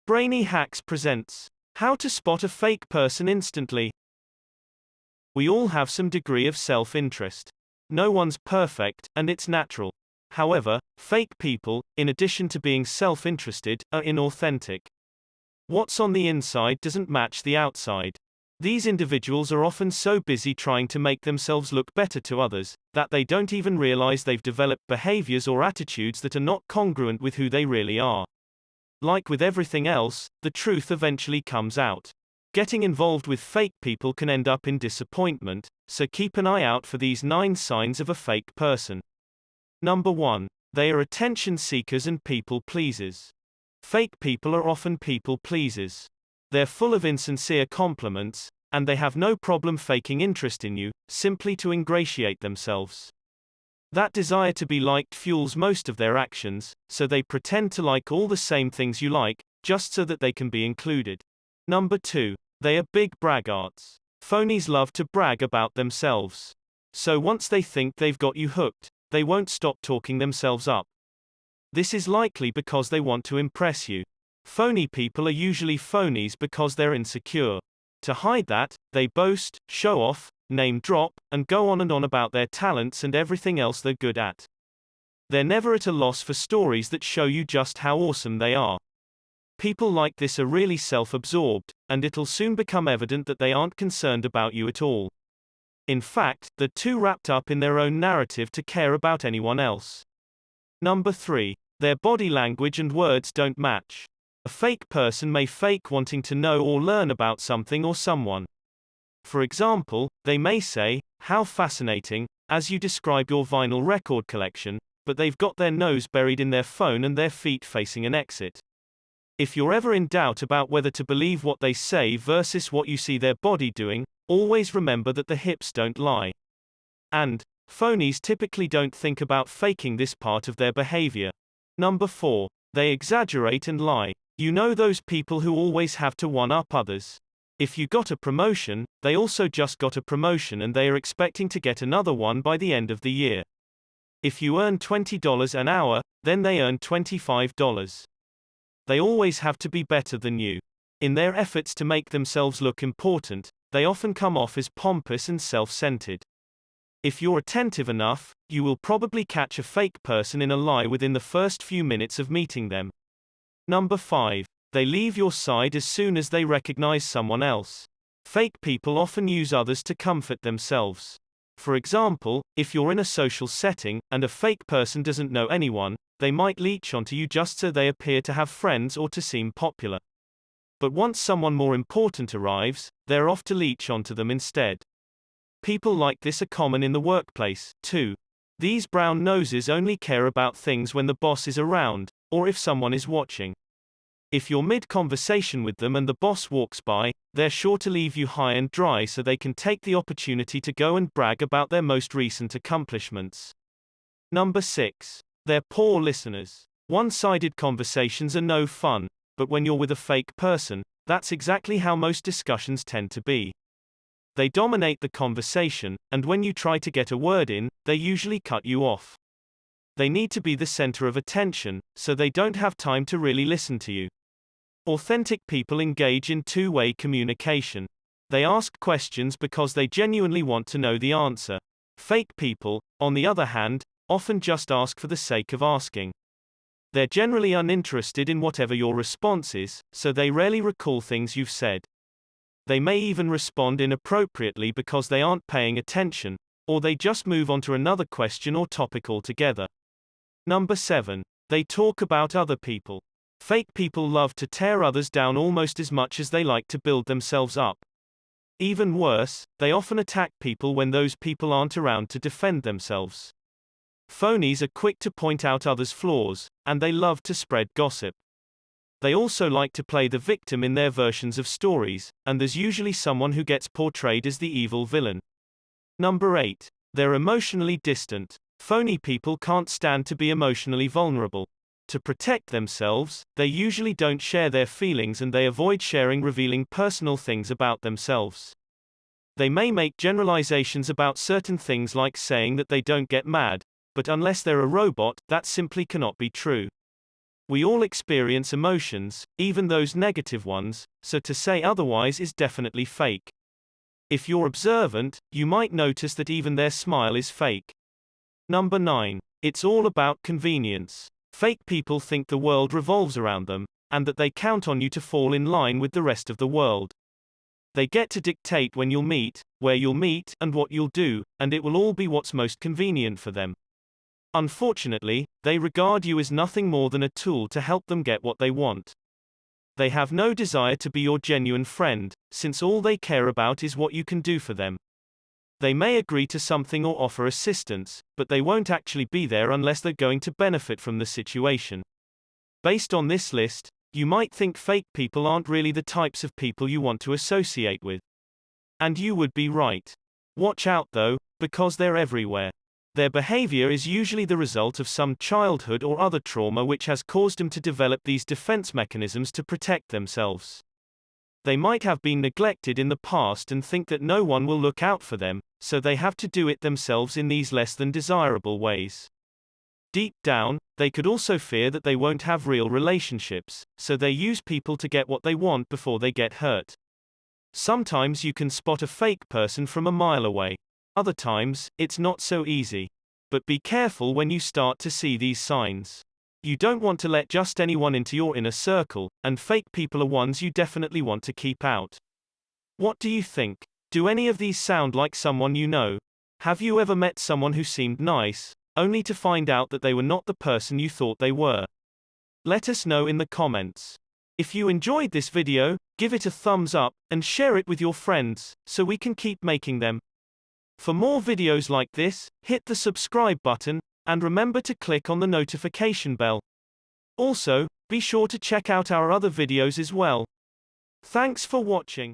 Brainy Hacks presents How to Spot a Fake Person Instantly. We all have some degree of self-interest. No one's perfect, and it's natural. However, fake people, in addition to being self-interested, are inauthentic. What's on the inside doesn't match the outside. These individuals are often so busy trying to make themselves look better to others, that they don't even realize they've developed behaviors or attitudes that are not congruent with who they really are. Like with everything else, the truth eventually comes out. Getting involved with fake people can end up in disappointment, so keep an eye out for these 9 signs of a fake person. Number 1. They are attention seekers and people pleasers. Fake people are often people pleasers. They're full of insincere compliments, and they have no problem faking interest in you, simply to ingratiate themselves. That desire to be liked fuels most of their actions, so they pretend to like all the same things you like, just so that they can be included. Number 2. They are big braggarts. Phonies love to brag about themselves. So once they think they've got you hooked, they won't stop talking themselves up. This is likely because they want to impress you. Phony people are usually phonies because they're insecure. To hide that, they boast, show off, name drop, and go on and on about their talents and everything else they're good at. They're never at a loss for stories that show you just how awesome they are. People like this are really self-absorbed, and it'll soon become evident that they aren't concerned about you at all. In fact, they're too wrapped up in their own narrative to care about anyone else. Number 3. Their body language and words don't match. A fake person may fake wanting to know or learn about something or someone. For example, they may say, "How fascinating," as you describe your vinyl record collection, but they've got their nose buried in their phone and their feet facing an exit. If you're ever in doubt about whether to believe what they say versus what you see their body doing, always remember that the hips don't lie. And phonies typically don't think about faking this part of their behavior. Number 4. They exaggerate and lie. You know those people who always have to one-up others. If you got a promotion, they also just got a promotion and they are expecting to get another one by the end of the year. If you earn $20 an hour, then they earn $25. They always have to be better than you. In their efforts to make themselves look important, they often come off as pompous and self-centered. If you're attentive enough, you will probably catch a fake person in a lie within the first few minutes of meeting them. Number 5. They leave your side as soon as they recognize someone else. Fake people often use others to comfort themselves. For example, if you're in a social setting, and a fake person doesn't know anyone, they might leech onto you just so they appear to have friends or to seem popular. But once someone more important arrives, they're off to leech onto them instead. People like this are common in the workplace, too. These brown noses only care about things when the boss is around, or if someone is watching. If you're mid-conversation with them and the boss walks by, they're sure to leave you high and dry so they can take the opportunity to go and brag about their most recent accomplishments. Number 6. They're poor listeners. One-sided conversations are no fun, but when you're with a fake person, that's exactly how most discussions tend to be. They dominate the conversation, and when you try to get a word in, they usually cut you off. They need to be the center of attention, so they don't have time to really listen to you. Authentic people engage in two-way communication. They ask questions because they genuinely want to know the answer. Fake people, on the other hand, often just ask for the sake of asking. They're generally uninterested in whatever your response is, so they rarely recall things you've said. They may even respond inappropriately because they aren't paying attention, or they just move on to another question or topic altogether. Number 7. They talk about other people. Fake people love to tear others down almost as much as they like to build themselves up. Even worse, they often attack people when those people aren't around to defend themselves. Phonies are quick to point out others' flaws, and they love to spread gossip. They also like to play the victim in their versions of stories, and there's usually someone who gets portrayed as the evil villain. Number 8. They're emotionally distant. Phony people can't stand to be emotionally vulnerable. To protect themselves, they usually don't share their feelings and they avoid sharing revealing personal things about themselves. They may make generalizations about certain things like saying that they don't get mad, but unless they're a robot, that simply cannot be true. We all experience emotions, even those negative ones, so to say otherwise is definitely fake. If you're observant, you might notice that even their smile is fake. Number 9. It's all about convenience. Fake people think the world revolves around them, and that they count on you to fall in line with the rest of the world. They get to dictate when you'll meet, where you'll meet, and what you'll do, and it will all be what's most convenient for them. Unfortunately, they regard you as nothing more than a tool to help them get what they want. They have no desire to be your genuine friend, since all they care about is what you can do for them. They may agree to something or offer assistance, but they won't actually be there unless they're going to benefit from the situation. Based on this list, you might think fake people aren't really the types of people you want to associate with. And you would be right. Watch out though, because they're everywhere. Their behavior is usually the result of some childhood or other trauma which has caused them to develop these defense mechanisms to protect themselves. They might have been neglected in the past and think that no one will look out for them, so they have to do it themselves in these less than desirable ways. Deep down, they could also fear that they won't have real relationships, so they use people to get what they want before they get hurt. Sometimes you can spot a fake person from a mile away. Other times, it's not so easy. But be careful when you start to see these signs. You don't want to let just anyone into your inner circle, and fake people are ones you definitely want to keep out. What do you think? Do any of these sound like someone you know? Have you ever met someone who seemed nice, only to find out that they were not the person you thought they were? Let us know in the comments. If you enjoyed this video, give it a thumbs up, and share it with your friends, so we can keep making them. For more videos like this, hit the subscribe button, and remember to click on the notification bell. Also, be sure to check out our other videos as well. Thanks for watching.